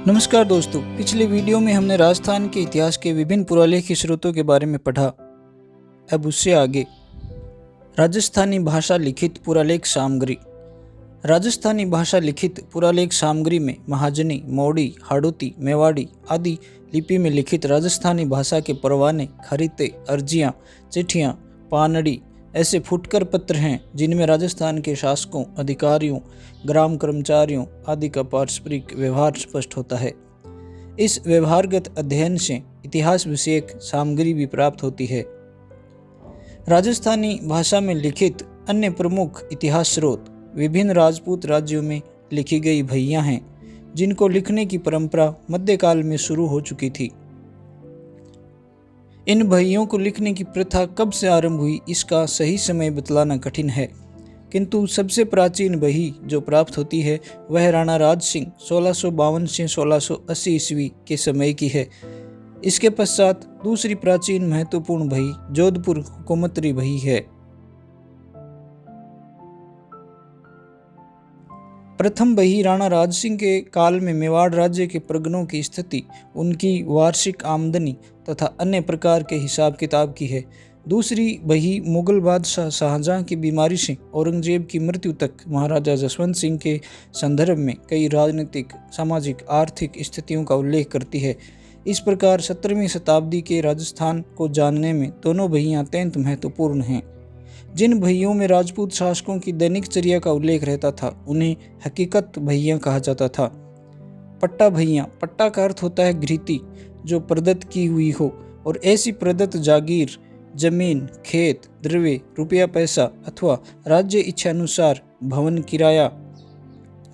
नमस्कार दोस्तों, पिछले वीडियो में हमने राजस्थान के इतिहास के विभिन्न पुरालेखीय स्रोतों के बारे में पढ़ा। अब उससे आगे राजस्थानी भाषा लिखित पुरालेख सामग्री। राजस्थानी भाषा लिखित पुरालेख सामग्री में महाजनी, मौड़ी, हाड़ौती, मेवाड़ी आदि लिपि में लिखित राजस्थानी भाषा के परवाने, खरीते, अर्जियां, चिट्ठियां, पानड़ी ऐसे फुटकर पत्र हैं जिनमें राजस्थान के शासकों, अधिकारियों, ग्राम कर्मचारियों आदि का पारस्परिक व्यवहार स्पष्ट होता है। इस व्यवहारगत अध्ययन से इतिहास विषयक सामग्री भी प्राप्त होती है। राजस्थानी भाषा में लिखित अन्य प्रमुख इतिहास स्रोत विभिन्न राजपूत राज्यों में लिखी गई भैयां हैं, जिनको लिखने की परंपरा मध्यकाल में शुरू हो चुकी थी। इन भैयों को लिखने की प्रथा कब से आरंभ हुई, इसका सही समय बतलाना कठिन है, किंतु सबसे प्राचीन बही जो प्राप्त होती है वह राणा राज सिंह 1652 से 1680 ईस्वी के समय की है। इसके पश्चात दूसरी प्राचीन महत्वपूर्ण बही जोधपुर हुकूमती बही है। प्रथम बही राणा राज सिंह के काल में मेवाड़ राज्य के परगनों की स्थिति, उनकी वार्षिक आमदनी तथा अन्य प्रकार के हिसाब किताब की है। दूसरी बही मुगल बादशाह शाहजहां की बीमारी से औरंगजेब की मृत्यु तक महाराजा जसवंत सिंह के संदर्भ में कई राजनीतिक, सामाजिक, आर्थिक स्थितियों का उल्लेख करती है। इस प्रकार 17वीं शताब्दी के राजस्थान को जानने में दोनों बहियां अत्यंत महत्वपूर्ण हैं। जिन भैयों में राजपूत शासकों की दैनिक चर्या का उल्लेख रहता था उन्हें हकीकत भैया कहा जाता था। पट्टा भैया, पट्टा का अर्थ होता है घृति जो प्रदत्त की हुई हो, और ऐसी प्रदत्त जागीर, जमीन, खेत, द्रव्य, रुपया पैसा अथवा राज्य इच्छानुसार भवन किराया,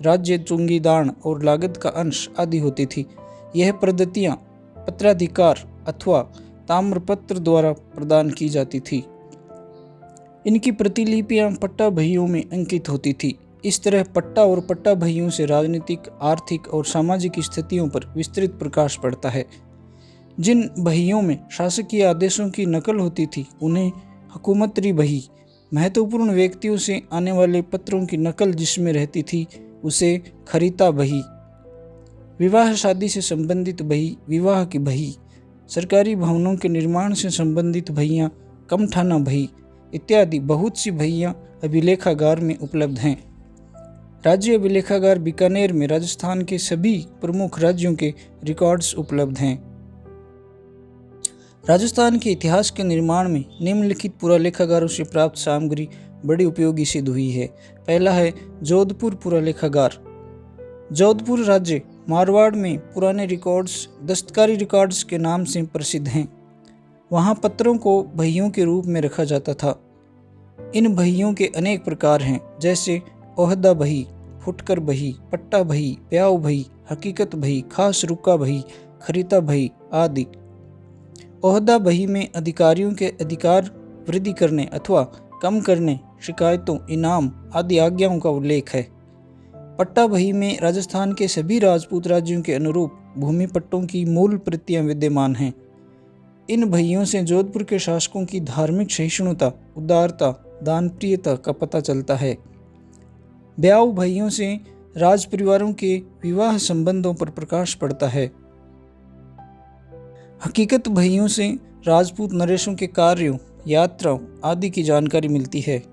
राज्य चुंगी दान और लागत का अंश आदि होती थी। यह प्रदत्तियां पत्राधिकार अथवा ताम्रपत्र द्वारा प्रदान की जाती थी। इनकी प्रतिलिपियां पट्टा भैयों में अंकित होती थी। इस तरह पट्टा और पट्टा भैयों से राजनीतिक, आर्थिक और सामाजिक स्थितियों पर विस्तृत प्रकाश पड़ता है। जिन भैयों में शासकीय आदेशों की नकल होती थी उन्हें हुकूमती बही, महत्वपूर्ण व्यक्तियों से आने वाले पत्रों की नकल जिसमें रहती थी उसे खरीता बही, विवाह शादी से संबंधित बही, विवाह की बही, सरकारी भवनों के निर्माण से संबंधित भैयां, कमठाना बही इत्यादि बहुत सी भैयां अभिलेखागार में उपलब्ध हैं। राज्य अभिलेखागार बीकानेर में राजस्थान के सभी प्रमुख राज्यों के रिकॉर्ड्स उपलब्ध हैं। राजस्थान के इतिहास के निर्माण में निम्नलिखित पुरालेखागारों से प्राप्त सामग्री बड़ी उपयोगी सिद्ध हुई है। पहला है जोधपुर पुरालेखागार। जोधपुर राज्य मारवाड़ में पुराने रिकॉर्ड्स दस्तकारी रिकॉर्ड्स के नाम से प्रसिद्ध हैं। वहाँ पत्रों को भैयों के रूप में रखा जाता था। इन भैयों के अनेक प्रकार हैं, जैसे ओहदा बही, फुटकर बही, पट्टा बही, प्याऊ बही, हकीकत बही, खास रुका बही, खरीता बही आदि। ओहदा बही में अधिकारियों के अधिकार वृद्धि करने अथवा कम करने, शिकायतों, इनाम आदि आज्ञाओं का उल्लेख है। पट्टा बही में राजस्थान के सभी राजपूत राज्यों के अनुरूप भूमि पट्टों की मूल प्रतियां विद्यमान हैं। इन भैयों से जोधपुर के शासकों की धार्मिक सहिष्णुता, उदारता, दानप्रियता का पता चलता है। ब्याऊ भैयों से राज परिवारों के विवाह संबंधों पर प्रकाश पड़ता है। हकीकत भैयों से राजपूत नरेशों के कार्यों, यात्राओं आदि की जानकारी मिलती है।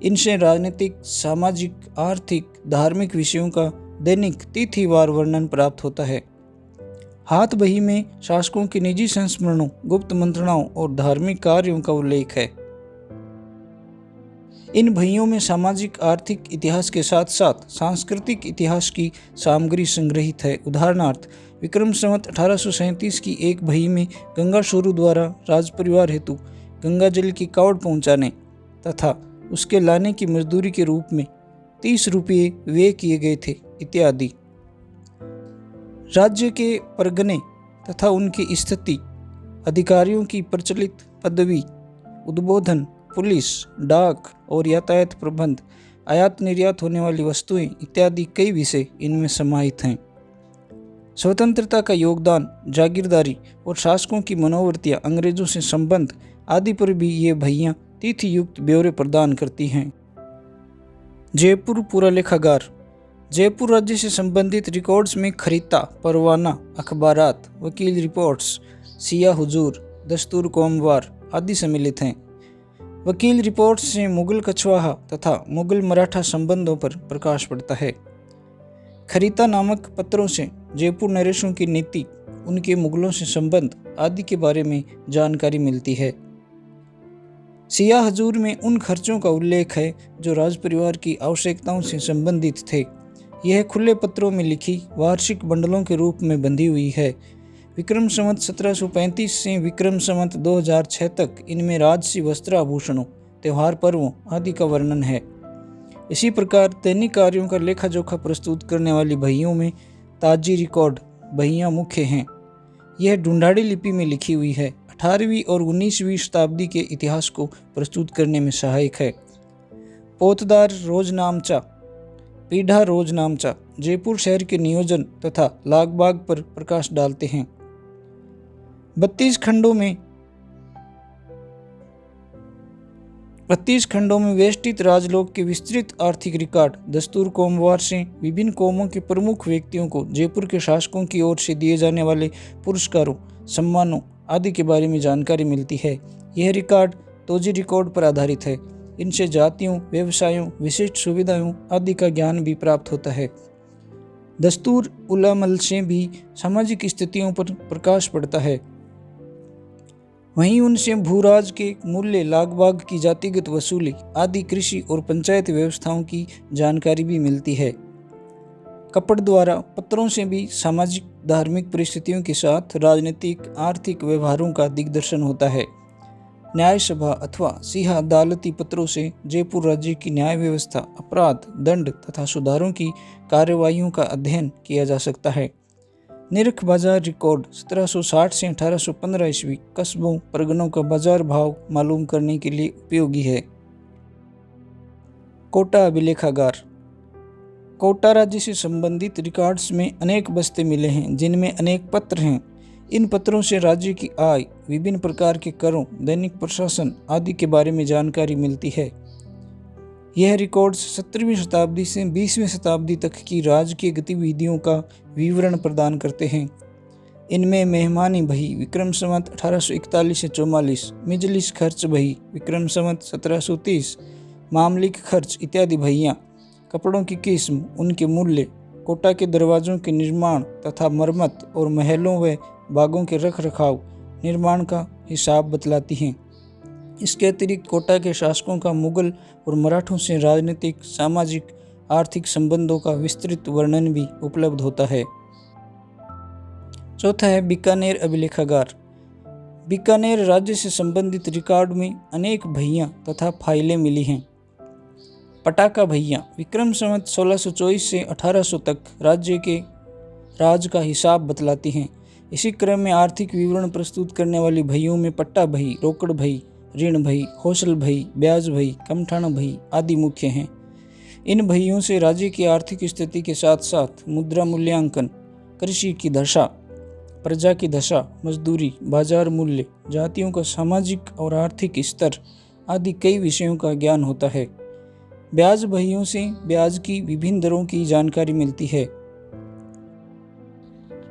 इनसे राजनीतिक, सामाजिक, आर्थिक, धार्मिक विषयों का दैनिक तिथिवार वर्णन प्राप्त होता है। हाथ बही में शासकों के निजी संस्मरणों, गुप्त मंत्रणाओं और धार्मिक कार्यों का उल्लेख है। इन भैयों में सामाजिक, आर्थिक इतिहास के साथ साथ सांस्कृतिक इतिहास की सामग्री संग्रहित है। उदाहरणार्थ विक्रम संवत 1837 की एक भई में गंगा शोरू द्वारा राज परिवार हेतु गंगा जल की कावड़ पहुंचाने तथा उसके लाने की मजदूरी के रूप में 30 रुपये व्यय किए गए थे इत्यादि। राज्य के परगने तथा उनकी स्थिति, अधिकारियों की प्रचलित पदवी, उद्बोधन, पुलिस, डाक और यातायात प्रबंध, आयात निर्यात होने वाली वस्तुएं इत्यादि कई विषय इनमें समाहित हैं। स्वतंत्रता का योगदान, जागीरदारी और शासकों की मनोवृत्तियां, अंग्रेजों से संबंध आदि पर भी ये भैयां तिथि युक्त ब्यौरे प्रदान करती हैं। जयपुर पुरालेखागार जयपुर राज्य से संबंधित रिकॉर्ड्स में खरीता, परवाना, अखबारात, वकील रिपोर्ट्स, सिया हुजूर, दस्तूर कोमवार आदि सम्मिलित हैं। वकील रिपोर्ट्स से मुगल कछवाहा तथा मुगल मराठा संबंधों पर प्रकाश पड़ता है। खरीता नामक पत्रों से जयपुर नरेशों की नीति, उनके मुगलों से संबंध आदि के बारे में जानकारी मिलती है। सिया हजूर में उन खर्चों का उल्लेख है जो राज परिवार की आवश्यकताओं से संबंधित थे। यह खुले पत्रों में लिखी वार्षिक बंडलों के रूप में बंधी हुई है। विक्रम संवत 1735 से विक्रम संवत 2006 तक इनमें राजसी वस्त्राभूषणों, त्यौहार पर्वों आदि का वर्णन है। इसी प्रकार दैनिक कार्यों का लेखा जोखा प्रस्तुत करने वाली बहियों में ताजी रिकॉर्ड बहियाँ मुख्य हैं। यह ढूंढाड़ी लिपि में लिखी हुई है। 18वीं और 19वीं शताब्दी के इतिहास को प्रस्तुत करने में सहायक है। पोतदार रोजनामचा, पीढ़ा रोजनामचा जयपुर शहर के नियोजन तथा लागबाग पर प्रकाश डालते हैं। 32 खंडों में वेष्टित राजलोक के विस्तृत आर्थिक रिकॉर्ड, दस्तूर कोमवार से विभिन्न कौमों के प्रमुख व्यक्तियों को जयपुर के शासकों की ओर से दिए जाने वाले पुरस्कारों, सम्मानों आदि के बारे में जानकारी मिलती है। यह रिकॉर्ड तोजी रिकॉर्ड पर आधारित है। इनसे जातियों, व्यवसायों, विशिष्ट सुविधाओं आदि का ज्ञान भी प्राप्त होता है। दस्तूर उलामल से भी सामाजिक स्थितियों पर प्रकाश पड़ता है। वहीं उनसे भूराज के मूल्य, लागबाग की जातिगत वसूली आदि, कृषि और पंचायत व्यवस्थाओं की जानकारी भी मिलती है। कपट द्वारा पत्रों से भी सामाजिक धार्मिक परिस्थितियों के साथ राजनीतिक आर्थिक व्यवहारों का दिग्दर्शन होता है। न्याय सभा अथवा सिंह अदालती पत्रों से जयपुर राज्य की न्याय व्यवस्था, अपराध, दंड तथा सुधारों की कार्यवाहियों का अध्ययन किया जा सकता है। निरख बाजार रिकॉर्ड 1760 से 1815 ईस्वी कस्बों, परगनों का बाजार भाव मालूम करने के लिए उपयोगी है। कोटा अभिलेखागार, कोटा राज्य से संबंधित रिकॉर्ड्स में अनेक बस्ते मिले हैं जिनमें अनेक पत्र हैं। इन पत्रों से राज्य की आय, विभिन्न प्रकार के करों, दैनिक प्रशासन आदि के बारे में जानकारी मिलती है। यह रिकॉर्ड्स 17वीं शताब्दी से 20वीं शताब्दी तक की राजकीय गतिविधियों का विवरण प्रदान करते हैं। इनमें मेहमानी बही विक्रम संवत 1841 से 44, मिजलिस खर्च बही विक्रम संवत 1730, मामलिक खर्च इत्यादि बहियाँ, कपड़ों की किस्म, उनके मूल्य, कोटा के दरवाज़ों के निर्माण तथा मरम्मत और महलों व बागों के रख रखाव निर्माण का हिसाब बतलाती हैं। इसके अतिरिक्त कोटा के शासकों का मुगल और मराठों से राजनीतिक, सामाजिक, आर्थिक संबंधों का विस्तृत वर्णन भी उपलब्ध होता है। चौथा है बीकानेर अभिलेखागार। बीकानेर राज्य से संबंधित रिकॉर्ड में अनेक भैयाँ तथा फाइलें मिली हैं। पटाका भैयाँ विक्रम संवत 1624 से 1800 तक राज्य के राज का हिसाब बतलाती हैं। इसी क्रम में आर्थिक विवरण प्रस्तुत करने वाली भइयों में पट्टा भई, रोकड़ भई, ऋण भई, हौसल भई, ब्याज भई, कमठाना भई आदि मुख्य हैं। इन भइयों से राज्य की आर्थिक स्थिति के साथ साथ मुद्रा मूल्यांकन, कृषि की दशा, प्रजा की दशा, मजदूरी, बाजार मूल्य, जातियों का सामाजिक और आर्थिक स्तर आदि कई विषयों का ज्ञान होता है। ब्याज भइयों से ब्याज की विभिन्न दरों की जानकारी मिलती है।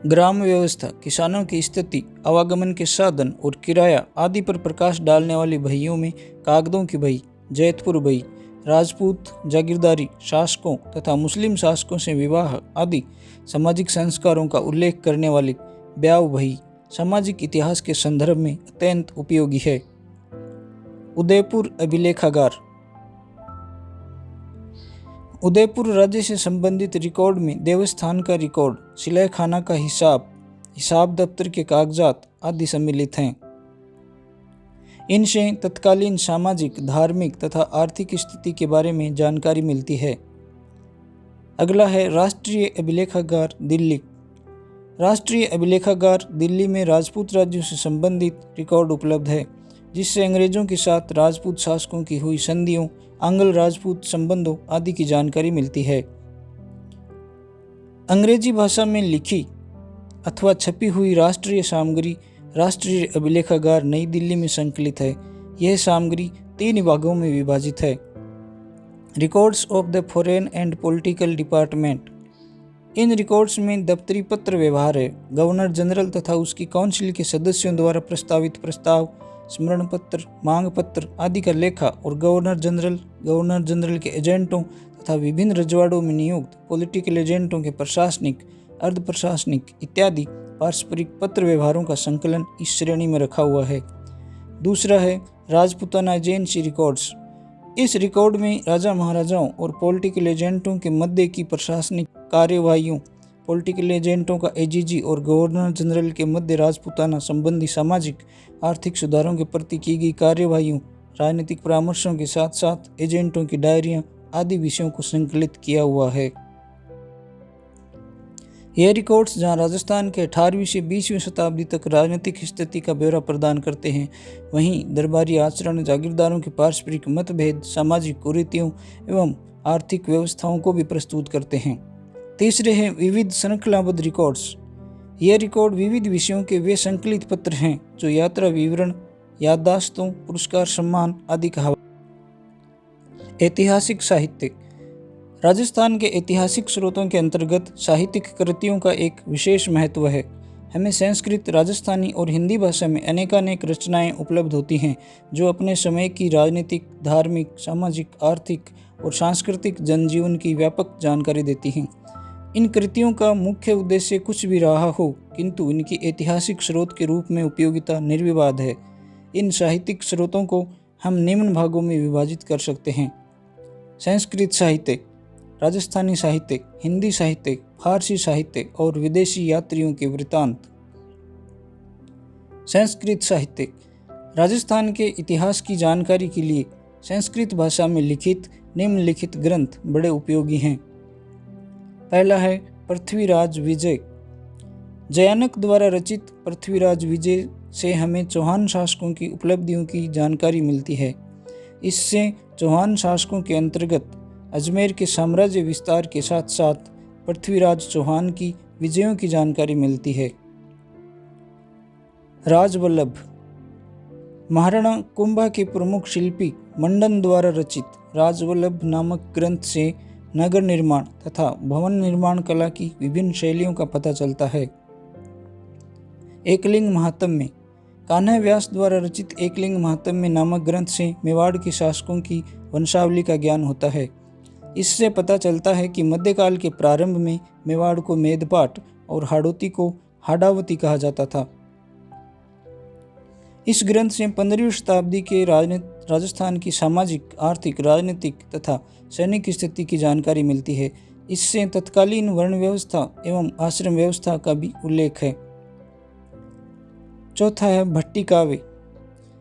ग्राम व्यवस्था, किसानों की स्थिति, आवागमन के साधन और किराया आदि पर प्रकाश डालने वाली बहियों में कागदों की बही, जैतपुर बही, राजपूत जागीरदारी शासकों तथा मुस्लिम शासकों से विवाह आदि सामाजिक संस्कारों का उल्लेख करने वाली ब्याव बही सामाजिक इतिहास के संदर्भ में अत्यंत उपयोगी है। उदयपुर अभिलेखागार। उदयपुर राज्य से संबंधित रिकॉर्ड में देवस्थान का रिकॉर्ड, सिलाई खाना का हिसाब दफ्तर के कागजात आदि सम्मिलित हैं। इनसे तत्कालीन सामाजिक, धार्मिक तथा आर्थिक स्थिति के बारे में जानकारी मिलती है। अगला है राष्ट्रीय अभिलेखागार दिल्ली। राष्ट्रीय अभिलेखागार दिल्ली में राजपूत राज्यों से संबंधित रिकॉर्ड उपलब्ध है, जिससे अंग्रेजों के साथ राजपूत शासकों की हुई संधियों, आंग्ल राजपूत संबंधों आदि की जानकारी मिलती है। अंग्रेजी भाषा में लिखी अथवा छपी हुई राष्ट्रीय सामग्री राष्ट्रीय अभिलेखागार नई दिल्ली में संकलित है। यह सामग्री 3 भागों में विभाजित है। Records of the foreign and political department. In records में दफ्तरी पत्र व्यवहार है, गवर्नर जनरल तथा उसकी काउंसिल के सदस्यों द्वारा प्रस्तावित प्रस्ताव, स्मरण पत्र, मांग पत्र आदि का लेखा और गवर्नर जनरल के एजेंटों तथा विभिन्न रजवाड़ों में नियुक्त पॉलिटिकल एजेंटों के प्रशासनिक, अर्ध प्रशासनिक इत्यादि पारस्परिक पत्र व्यवहारों का संकलन इस श्रेणी में रखा हुआ है। दूसरा है राजपूताना एजेंसी रिकॉर्ड्स। इस रिकॉर्ड में राजा महाराजाओं और पॉलिटिकल एजेंटों के मध्य की प्रशासनिक कार्यवाहियों, पॉलिटिकल एजेंटों का एजीजी और गवर्नर जनरल के मध्य राजपूताना संबंधी सामाजिक आर्थिक सुधारों के प्रति की गई कार्यवाहियों, राजनीतिक परामर्शों के साथ साथ एजेंटों की डायरियां आदि विषयों को संकलित किया हुआ है। यह रिकॉर्ड्स जहां राजस्थान के 18वीं से 20वीं शताब्दी तक राजनीतिक स्थिति का ब्यौरा प्रदान करते हैं, वहीं दरबारी आचरण, जागीरदारों के पारस्परिक मतभेद, सामाजिक कुरीतियों एवं आर्थिक व्यवस्थाओं को भी प्रस्तुत करते हैं। तीसरे हैं विविध श्रृंखलाबद्ध रिकॉर्ड्स। यह रिकॉर्ड विविध विषयों के वे संकलित पत्र हैं जो यात्रा विवरण, याददाश्तों, पुरस्कार, सम्मान आदि का हवाला। ऐतिहासिक साहित्य। राजस्थान के ऐतिहासिक स्रोतों के अंतर्गत साहित्यिक कृतियों का एक विशेष महत्व है। हमें संस्कृत, राजस्थानी और हिंदी भाषा में अनेकानेक रचनाएं उपलब्ध होती हैं जो अपने समय की राजनीतिक, धार्मिक, सामाजिक, आर्थिक और सांस्कृतिक जनजीवन की व्यापक जानकारी देती हैं। इन कृतियों का मुख्य उद्देश्य कुछ भी रहा हो, किंतु इनकी ऐतिहासिक स्रोत के रूप में उपयोगिता निर्विवाद है। इन साहित्यिक स्रोतों को हम निम्न भागों में विभाजित कर सकते हैं। संस्कृत साहित्य, राजस्थानी साहित्य, हिंदी साहित्य, फारसी साहित्य और विदेशी यात्रियों के वृत्तांत। संस्कृत साहित्य। राजस्थान के इतिहास की जानकारी के लिए संस्कृत भाषा में लिखित निम्नलिखित ग्रंथ बड़े उपयोगी हैं। पहला है पृथ्वीराज विजय। जयानक द्वारा रचित पृथ्वीराज विजय से हमें चौहान शासकों की उपलब्धियों की जानकारी मिलती है। इससे चौहान शासकों के अंतर्गत अजमेर के साम्राज्य विस्तार के साथ साथ पृथ्वीराज चौहान की विजयों की जानकारी मिलती है। राजवल्लभ। महाराणा कुंभा के प्रमुख शिल्पी मंडन द्वारा रचित राजवल्लभ नामक ग्रंथ से नगर निर्माण तथा भवन निर्माण कला की विभिन्न शैलियों का पता चलता है। एकलिंग महात्म्य। कान्हा व्यास द्वारा रचित एकलिंग महात्म्य नामक ग्रंथ से मेवाड़ के शासकों की वंशावली का ज्ञान होता है। इससे पता चलता है कि मध्यकाल के प्रारंभ में मेवाड़ को मेदपाट और हाड़ौती को हाड़ावती कहा जाता था। इस ग्रंथ से 15वीं शताब्दी के राजस्थान की सामाजिक, आर्थिक, राजनीतिक तथा सैनिक स्थिति की जानकारी मिलती है। इससे तत्कालीन वर्ण व्यवस्था एवं आश्रम व्यवस्था का भी उल्लेख है। चौथा है भट्टी काव्य।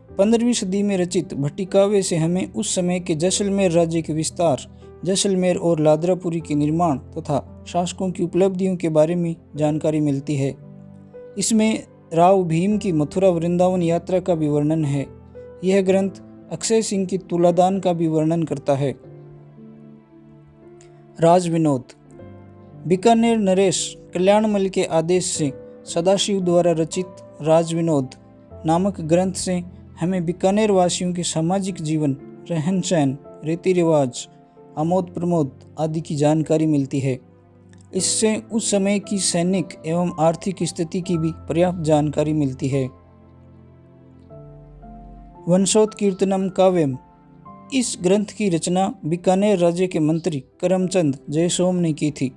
15वीं सदी में रचित भट्टी काव्य से हमें उस समय के जैसलमेर राज्य के विस्तार, जैसलमेर और लादरापुरी के निर्माण तथा शासकों की उपलब्धियों के बारे में जानकारी मिलती है। इसमें राव भीम की मथुरा वृंदावन यात्रा का भी वर्णन है। यह ग्रंथ अक्षय सिंह की तुलादान का भी वर्णन करता है। राज विनोद। बीकानेर नरेश कल्याणमल के आदेश से सदाशिव द्वारा रचित राज विनोद नामक ग्रंथ से हमें बीकानेर वासियों के सामाजिक जीवन, रहन सहन, रीति रिवाज, आमोद प्रमोद आदि की जानकारी मिलती है। इससे उस समय की सैनिक एवं आर्थिक स्थिति की भी पर्याप्त जानकारी मिलती है। वंशोत्कीर्तनम काव्यम। इस ग्रंथ की रचना बीकानेर राज्य के मंत्री करमचंद जयसोम ने की थी।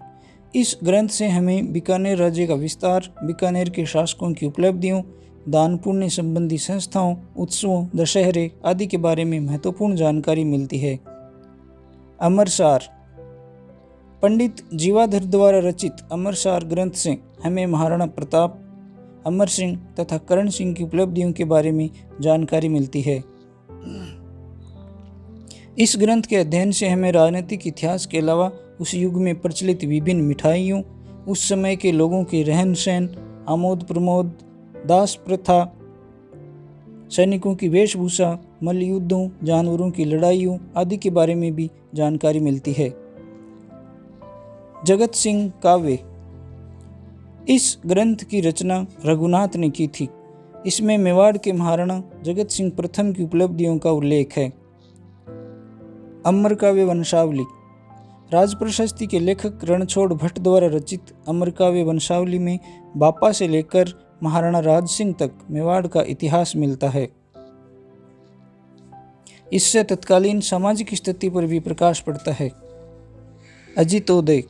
इस ग्रंथ से हमें बीकानेर राज्य का विस्तार, बीकानेर के शासकों की उपलब्धियों, दान पुण्य संबंधी संस्थाओं, उत्सवों, दशहरे आदि के बारे में महत्वपूर्ण जानकारी मिलती है। अमरसार। पंडित जीवाधर द्वारा रचित अमरसार ग्रंथ से हमें महाराणा प्रताप, अमर सिंह तथा करण सिंह की उपलब्धियों के बारे में जानकारी मिलती है। इस ग्रंथ के अध्ययन से हमें राजनीतिक इतिहास के अलावा उस युग में प्रचलित विभिन्न मिठाइयों, उस समय के लोगों के रहन सहन, आमोद प्रमोद, दास प्रथा, सैनिकों की वेशभूषा, मल्लयुद्धों, जानवरों की लड़ाइयों आदि के बारे में भी जानकारी मिलती है। जगत सिंह काव्य। इस ग्रंथ की रचना रघुनाथ ने की थी। इसमें मेवाड़ के महाराणा जगत सिंह प्रथम की उपलब्धियों का उल्लेख है। अमर काव्य वंशावली। राज प्रशस्ति के लेखक रणछोड़ भट्ट द्वारा रचित अमर काव्य वंशावली में बापा से लेकर महाराणा राज सिंह तक मेवाड़ का इतिहास मिलता है। इससे तत्कालीन सामाजिक स्थिति पर भी प्रकाश पड़ता है। अजितोदय।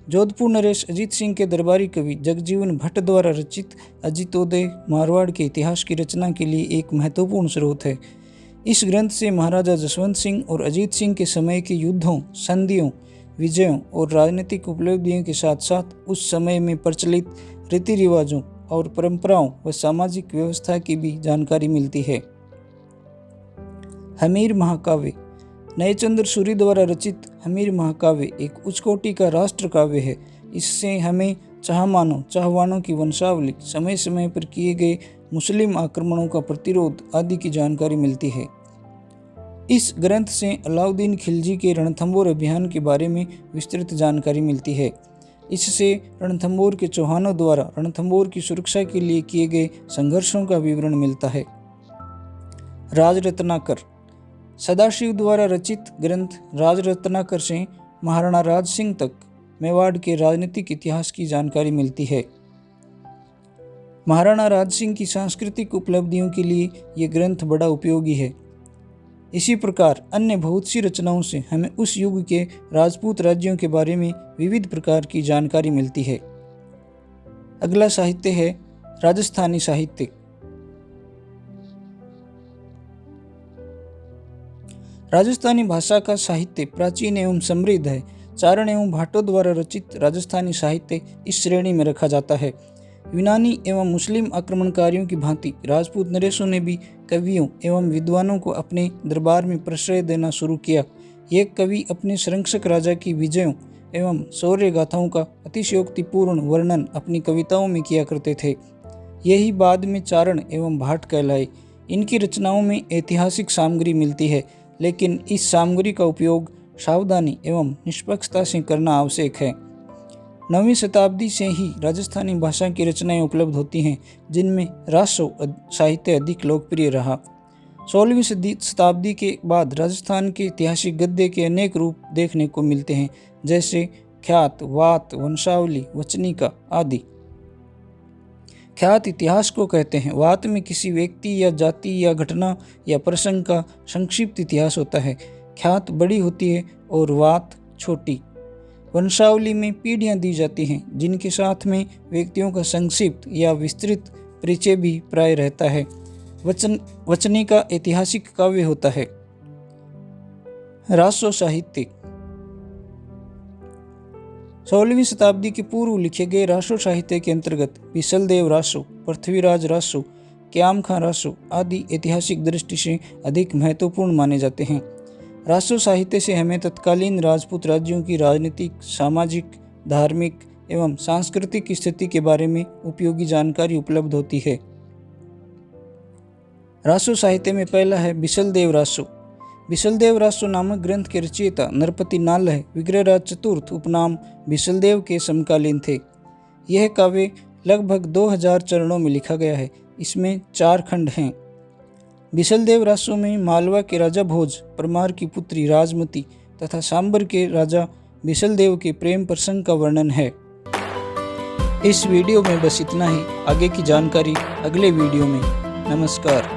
जोधपुर नरेश अजीत सिंह के दरबारी कवि जगजीवन भट्ट द्वारा रचित अजितोदय मारवाड़ के इतिहास की रचना के लिए एक महत्वपूर्ण स्रोत है। इस ग्रंथ से महाराजा जसवंत सिंह और अजीत सिंह के समय के युद्धों, संधियों, विजयों और राजनीतिक उपलब्धियों के साथ साथ उस समय में प्रचलित रीति रिवाजों और परंपराओं व सामाजिक व्यवस्था की भी जानकारी मिलती है। हमीर महाकाव्य। नयचंद्र सूरी द्वारा रचित हमीर महाकाव्य एक उच्च कोटि का राष्ट्र काव्य है। इससे हमें चाहवानों की वंशावली, समय समय पर किए गए मुस्लिम आक्रमणों का प्रतिरोध आदि की जानकारी मिलती है। इस ग्रंथ से अलाउद्दीन खिलजी के रणथंबोर अभियान के बारे में विस्तृत जानकारी मिलती है। इससे रणथंबोर के चौहानों द्वारा रणथंबोर की सुरक्षा के लिए किए गए संघर्षों का विवरण मिलता है। राजरत्नाकर। सदाशिव द्वारा रचित ग्रंथ राजरत्नाकर से महाराणा राज सिंह तक मेवाड़ के राजनीतिक इतिहास की जानकारी मिलती है। महाराणा राज सिंह की सांस्कृतिक उपलब्धियों के लिए ये ग्रंथ बड़ा उपयोगी है। इसी प्रकार अन्य बहुत सी रचनाओं से हमें उस युग के राजपूत राज्यों के बारे में विविध प्रकार की जानकारी मिलती है। अगला साहित्य है राजस्थानी साहित्य। राजस्थानी भाषा का साहित्य प्राचीन एवं समृद्ध है। चारण एवं भाटों द्वारा रचित राजस्थानी साहित्य इस श्रेणी में रखा जाता है। यूनानी एवं मुस्लिम आक्रमणकारियों की भांति राजपूत नरेशों ने भी कवियों एवं विद्वानों को अपने दरबार में प्रश्रय देना शुरू किया। ये कवि अपने संरक्षक राजा की विजयों एवं शौर्य गाथाओं का अतिशयोक्तिपूर्ण वर्णन अपनी कविताओं में किया करते थे। यही बाद में चारण एवं भाट कहलाए। इनकी रचनाओं में ऐतिहासिक सामग्री मिलती है, लेकिन इस सामग्री का उपयोग सावधानी एवं निष्पक्षता से करना आवश्यक है। 9वीं शताब्दी से ही राजस्थानी भाषा की रचनाएं उपलब्ध होती हैं, जिनमें रासो साहित्य अधिक लोकप्रिय रहा। 16वीं शताब्दी के बाद राजस्थान के ऐतिहासिक गद्य के अनेक रूप देखने को मिलते हैं, जैसे ख्यात, वात, वंशावली, वचनिका आदि। ख्यात इतिहास को कहते हैं। वात में किसी व्यक्ति या जाति या घटना या प्रसंग का संक्षिप्त इतिहास होता है। ख्यात बड़ी होती है और वात छोटी। वंशावली में पीढ़ियां दी जाती हैं, जिनके साथ में व्यक्तियों का संक्षिप्त या विस्तृत परिचय भी प्राय रहता है। वचनिका ऐतिहासिक काव्य होता है। रासो साहित्य। 16वीं शताब्दी के पूर्व लिखे गए रासो साहित्य के अंतर्गत बिसलदेव रासो, पृथ्वीराज रासो, क्याम खां रासो आदि ऐतिहासिक दृष्टि से अधिक महत्वपूर्ण माने जाते हैं। रासो साहित्य से हमें तत्कालीन राजपूत राज्यों की राजनीतिक, सामाजिक, धार्मिक एवं सांस्कृतिक स्थिति के बारे में उपयोगी जानकारी उपलब्ध होती है। रासो साहित्य में पहला है बिसलदेव रासो। बिसलदेव रासो नामक ग्रंथ के रचयिता नरपति नाल है विग्रहराज चतुर्थ उपनाम बिसलदेव के समकालीन थे। यह काव्य लगभग 2000 चरणों में लिखा गया है। इसमें 4 खंड हैं। बिसलदेव रासो में मालवा के राजा भोज, परमार की पुत्री राजमती तथा सांबर के राजा बिसलदेव के प्रेम प्रसंग का वर्णन है। इस वीडियो में बस इतना ही। आगे की जानकारी अगले वीडियो में। नमस्कार।